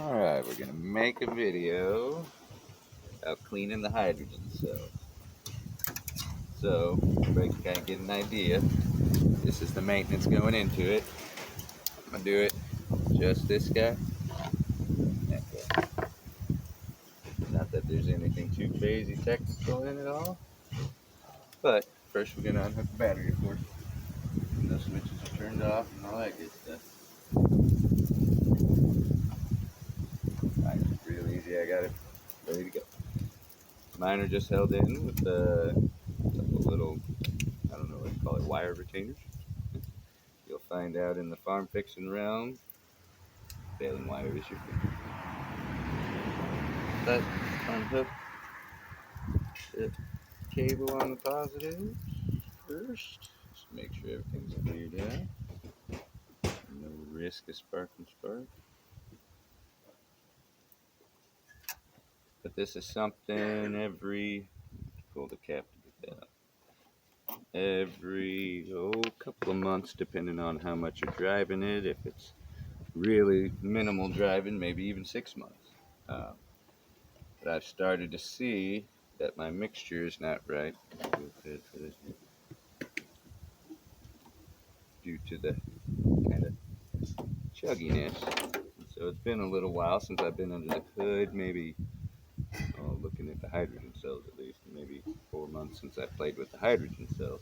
Alright, we're gonna make a video about cleaning the hydrogen cells. So, everybody can kind of get an idea. This is the maintenance going into it. I'm gonna do it just this guy. Okay. Not that there's anything too crazy technical in it all. But first we're gonna unhook the battery, of course. And those switches are turned off and all that good stuff. Alright, real easy, I got it ready to go. Mine are just held in with a couple little, I don't know what to call it, wire retainers. You'll find out in the farm fixing realm. Baling wire is your friend. But unhook the cable on the positive first. Just make sure everything's cleared out. No risk of sparking spark. But this is something pull the cap to get that out. Every couple of months, depending on how much you're driving it. If it's really minimal driving, maybe even 6 months. But I've started to see that my mixture is not right due to the kind of chugginess. So it's been a little while since I've been under the hood, maybe looking at the hydrogen cells at least, maybe 4 months since I played with the hydrogen cells.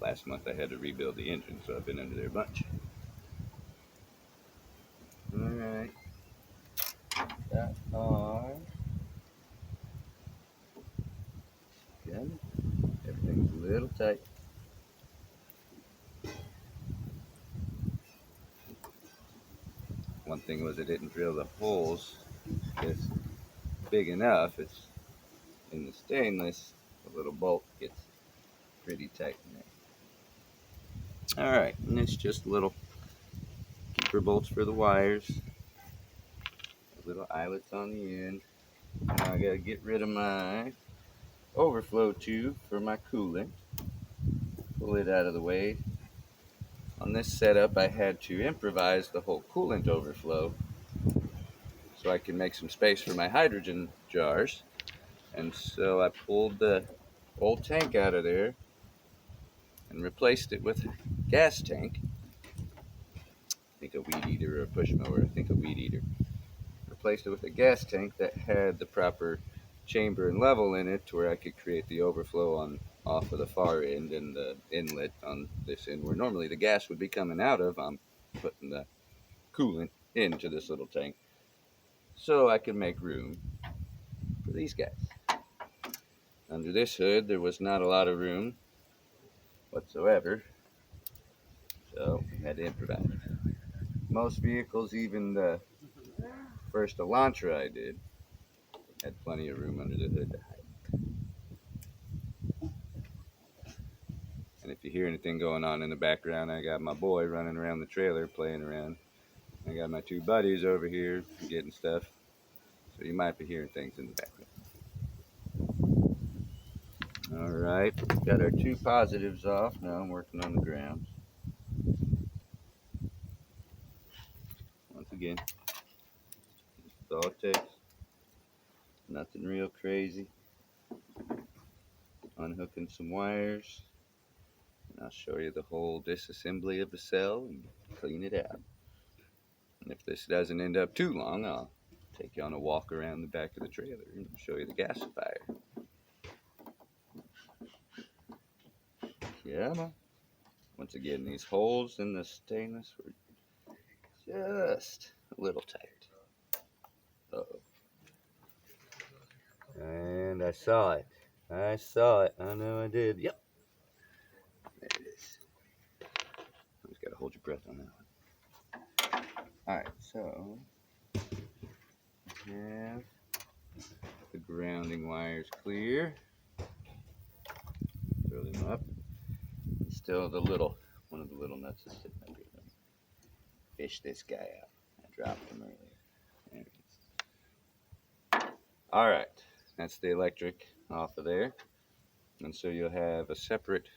Last month I had to rebuild the engine, so I've been under there a bunch. Alright, that on. Good. Everything's a little tight. One thing was I didn't drill the holes just big enough. It's in the stainless, the little bolt gets pretty tight in there. Alright, and it's just little keeper bolts for the wires. Little eyelets on the end. Now I gotta get rid of my overflow tube for my coolant. Pull it out of the way. On this setup I had to improvise the whole coolant overflow so I can make some space for my hydrogen jars. And so I pulled the old tank out of there and replaced it with a gas tank. I think a weed eater or a push mower, I think a weed eater. Replaced it with a gas tank that had the proper chamber and level in it to where I could create the overflow on off of the far end and the inlet on this end where normally the gas would be coming out of. I'm putting the coolant into this little tank so I could make room for these guys. Under this hood there was not a lot of room whatsoever, so I had to improvise. Most vehicles, even the first Elantra I did, had plenty of room under the hood to hide. And if you hear anything going on in the background, I got my boy running around the trailer playing around. I got my two buddies over here getting stuff, so you might be hearing things in the background. Alright, got our two positives off. Now I'm working on the grounds. Once again, that's all it takes. Nothing real crazy. Unhooking some wires. And I'll show you the whole disassembly of the cell and clean it out. And if this doesn't end up too long, I'll take you on a walk around the back of the trailer and show you the gasifier. Yeah. Once again, these holes in the stainless were just a little tight. Uh-oh. And I saw it. I know I did. Yep. There it is. You just gotta hold your breath on that one. Alright, so we have the grounding wires clear. Throw them up. Still one of the little nuts is sitting up here. Fish this guy out. I dropped him earlier. There it is. Alright, that's the electric off of there. And so you'll have a separate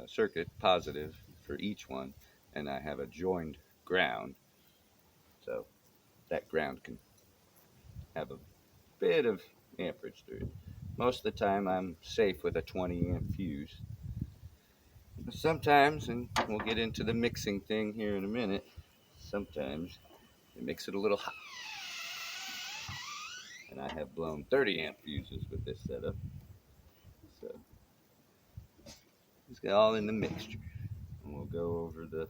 circuit positive for each one, and I have a joined ground. So that ground can have a bit of amperage through it. Most of the time I'm safe with a 20 amp fuse. But sometimes, and we'll get into the mixing thing here in a minute, sometimes you mix it a little hot. And I have blown 30 amp fuses with this setup. So it's all in the mixture. And we'll go over the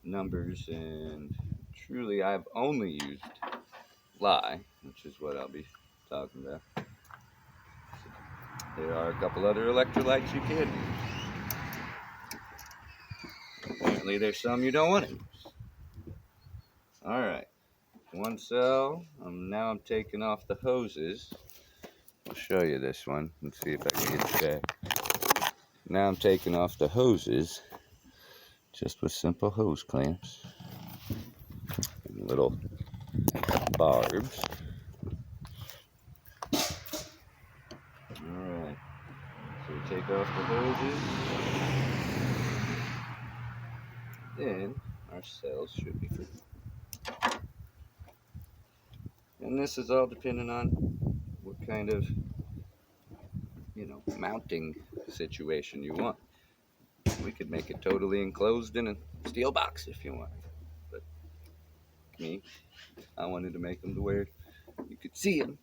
numbers, and truly I've only used lye, which is what I'll be talking about. So there are a couple other electrolytes you can use. Apparently there's some you don't want to use. Alright, one cell. Now I'm taking off the hoses. I'll show you this one and see if I can get it back. Now I'm taking off the hoses just with simple hose clamps and little barbs. Alright, so we take off the hoses. Then our cells should be free. And this is all dependent on what kind of, mounting situation you want. We could make it totally enclosed in a steel box if you want. But me, I wanted to make them to where you could see them.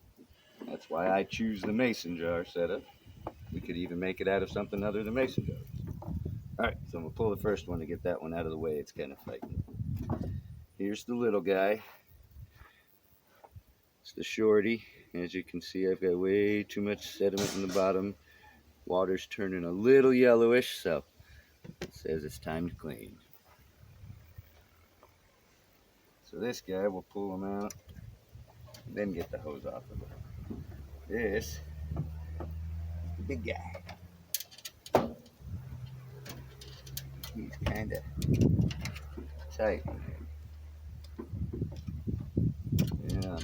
That's why I choose the mason jar setup. We could even make it out of something other than mason jars. Alright, so I'm going to pull the first one to get that one out of the way. It's kind of fighting. Here's the little guy. It's the shorty. As you can see, I've got way too much sediment in the bottom. Water's turning a little yellowish, so it says it's time to clean. So this guy, we'll pull him out, then get the hose off of him. This, the big guy. He's kind of tight in here. Yeah.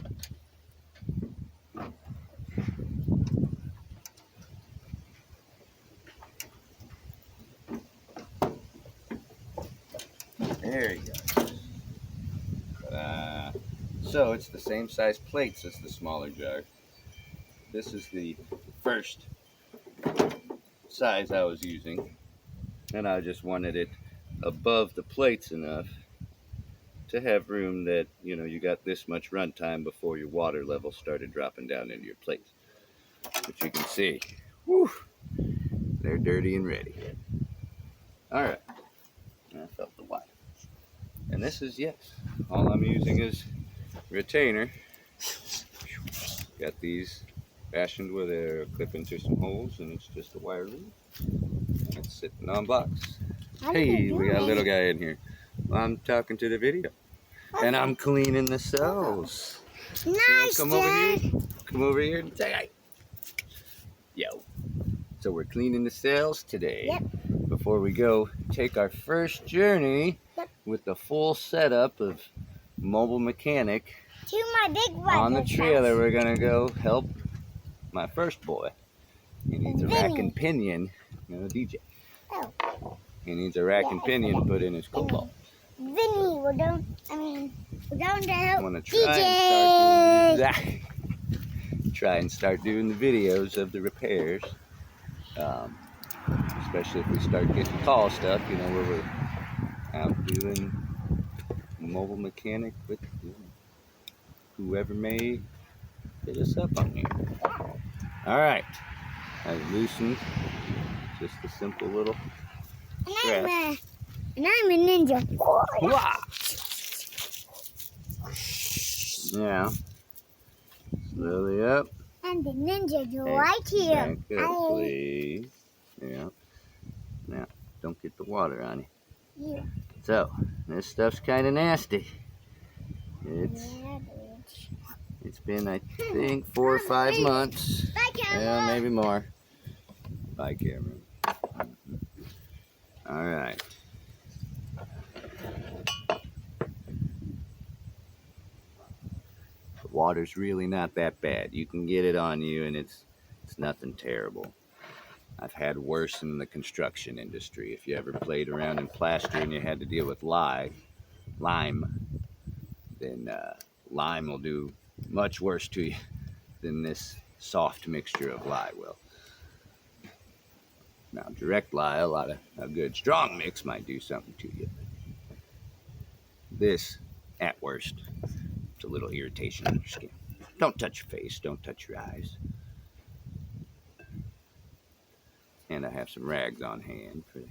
There you go. So it's the same size plates as the smaller jar. This is the first size I was using, and I just wanted it above the plates enough to have room that, you got this much run time before your water level started dropping down into your plates. But you can see, whew, they're dirty and ready. Alright, I felt the wire. And this is, yes, all I'm using is retainer. Got these fashioned where they're clip into some holes, and it's just a wire loop. And it's sitting on box. Hey, we got a little guy in here. I'm talking to the video. And I'm cleaning the cells. Nice, come over here? Come over here and say hi. Yo. So we're cleaning the cells today. Yep. Before we go take our first journey with the full setup of Mobile Mechanic to my big brother's on the trailer, house. we're gonna go help my first boy. He needs a rack and pinion. DJ. Oh. He needs a rack and pinion put in his cobalt. Vinny, we're going to help I want to DJ. try and start doing the videos of the repairs. Especially if we start getting call stuff, where we're out doing Mobile Mechanic with whoever may hit us up on here. Alright, I've loosened just a simple little strap. And I'm a ninja. Wah! Now, slowly up. And the ninja's right here. Back up, please. Yeah. Now, don't get the water on you. Yeah. So, this stuff's kind of nasty. It's been, I think, 4 or 5 months. Bye, Cameron. Yeah, maybe more. Bye, Cameron. All right. The water's really not that bad. You can get it on you, and it's nothing terrible. I've had worse in the construction industry. If you ever played around in plaster and you had to deal with lime, then lime will do much worse to you than this soft mixture of lye will. Now, direct lye, a good strong mix might do something to you. This, at worst, it's a little irritation on your skin. Don't touch your face, don't touch your eyes. And I have some rags on hand for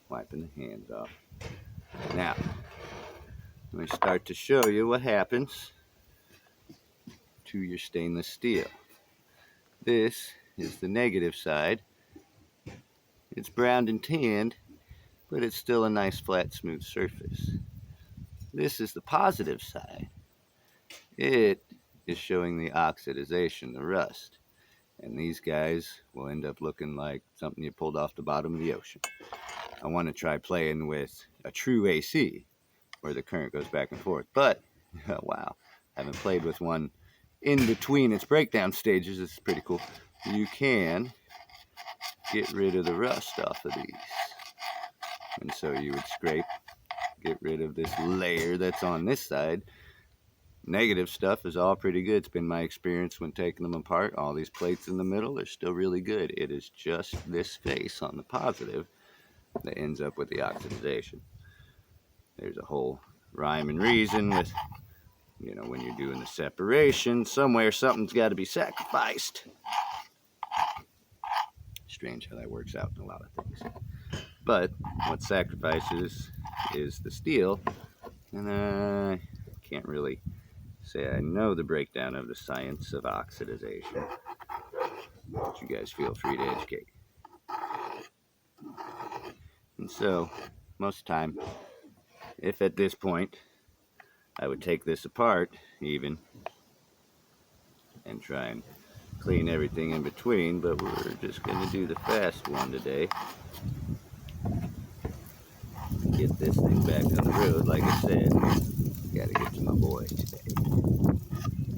wiping the hands off. Now, let me start to show you what happens to your stainless steel. This is the negative side. It's browned and tanned, but it's still a nice flat smooth surface. This is the positive side. It is showing the oxidization, the rust. And these guys will end up looking like something you pulled off the bottom of the ocean. I want to try playing with a true AC where the current goes back and forth. But, wow, haven't played with one in between its breakdown stages. It's pretty cool. You can get rid of the rust off of these. And so you would scrape, get rid of this layer that's on this side. Negative stuff is all pretty good. It's been my experience when taking them apart. All these plates in the middle are still really good. It is just this face on the positive that ends up with the oxidization. There's a whole rhyme and reason with, you know, when you're doing the separation, somewhere something's got to be sacrificed. Strange how that works out in a lot of things. But what sacrifices is the steel, and I can't really say I know the breakdown of the science of oxidization, but you guys feel free to educate. And so, most of the time, if at this point, I would take this apart, even, and try and clean everything in between, but we're just going to do the fast one today. Get this thing back on the road, like I said. Gotta get to my boy today.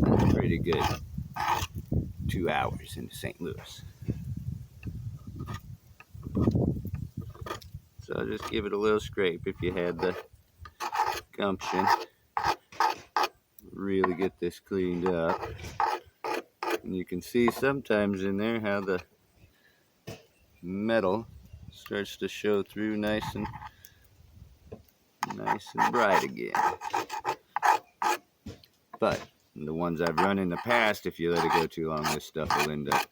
That's pretty good. 2 hours into St. Louis. So I'll just give it a little scrape if you had the gumption. Really get this cleaned up. And you can see sometimes in there how the metal starts to show through nice and bright again. But the ones I've run in the past, if you let it go too long, this stuff will end up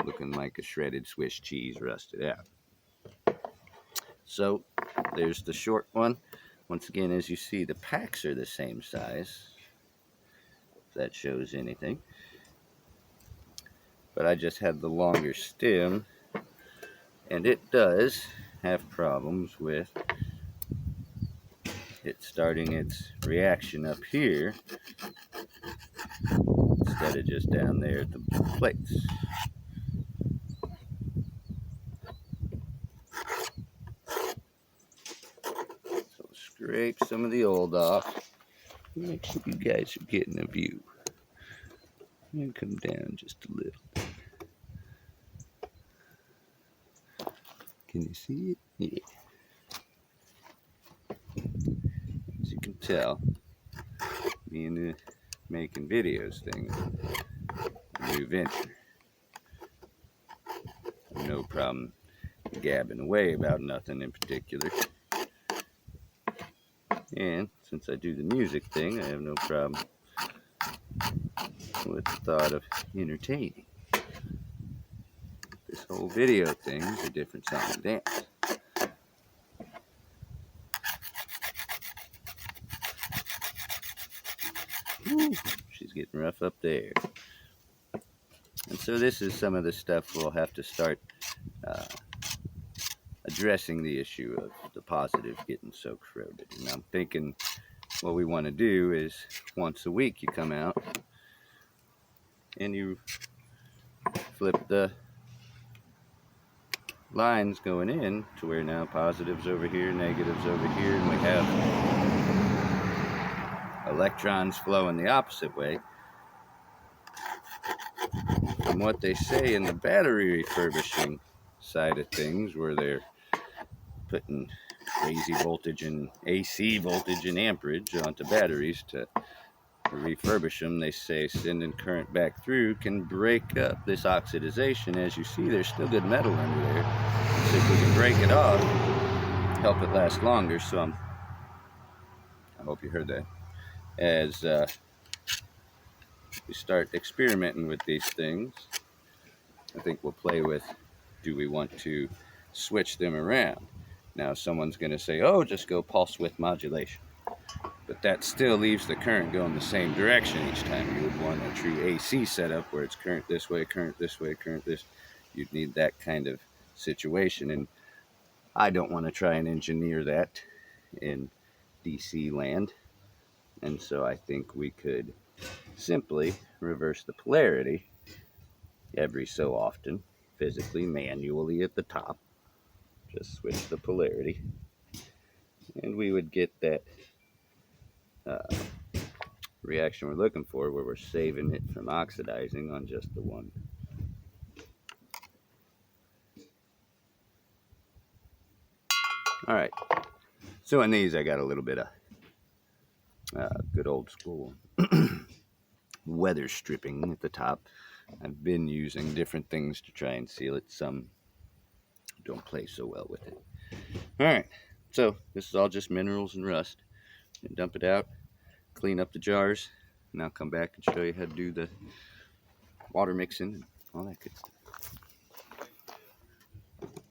looking like a shredded Swiss cheese rusted out. So there's the short one. Once again, as you see, the packs are the same size, if that shows anything. But I just had the longer stem, and it does have problems with it starting its reaction up here instead of just down there at the plates. So scrape some of the old off. Make sure you guys are getting a view. And come down just a little bit. Can you see it? Yeah. As you can tell, me and the making videos thing is a new venture. No problem gabbing away about nothing in particular. And since I do the music thing, I have no problem with the thought of entertaining. This whole video thing is a different song and dance. Woo, she's getting rough up there. And so this is some of the stuff we'll have to start addressing the issue of the positive getting so corroded. And I'm thinking what we want to do is once a week you come out and you flip the lines going in to where now positives over here, negatives over here, and we have electrons flowing the opposite way. From what they say in the battery refurbishing side of things, where they're putting crazy voltage and AC voltage and amperage onto batteries to refurbish them, they say sending current back through can break up this oxidization. As you see, there's still good metal under there. So if we can break it off, help it last longer. So I hope you heard that. As we start experimenting with these things, I think we'll play with, do we want to switch them around? Now someone's going to say, oh, just go pulse width modulation. But that still leaves the current going the same direction each time. You would want a true AC setup where it's current this way, current this way, current this. You'd need that kind of situation. And I don't want to try and engineer that in DC land. And so I think we could simply reverse the polarity every so often, physically, manually at the top. Just switch the polarity. And we would get that reaction we're looking for, where we're saving it from oxidizing on just the one. All right, so in these I got a little bit of good old school weather stripping at the top. I've been using different things to try and seal it. Some don't play so well with it. All right, so this is all just minerals and rust. And dump it out, clean up the jars, and I'll come back and show you how to do the water mixing and all that good stuff.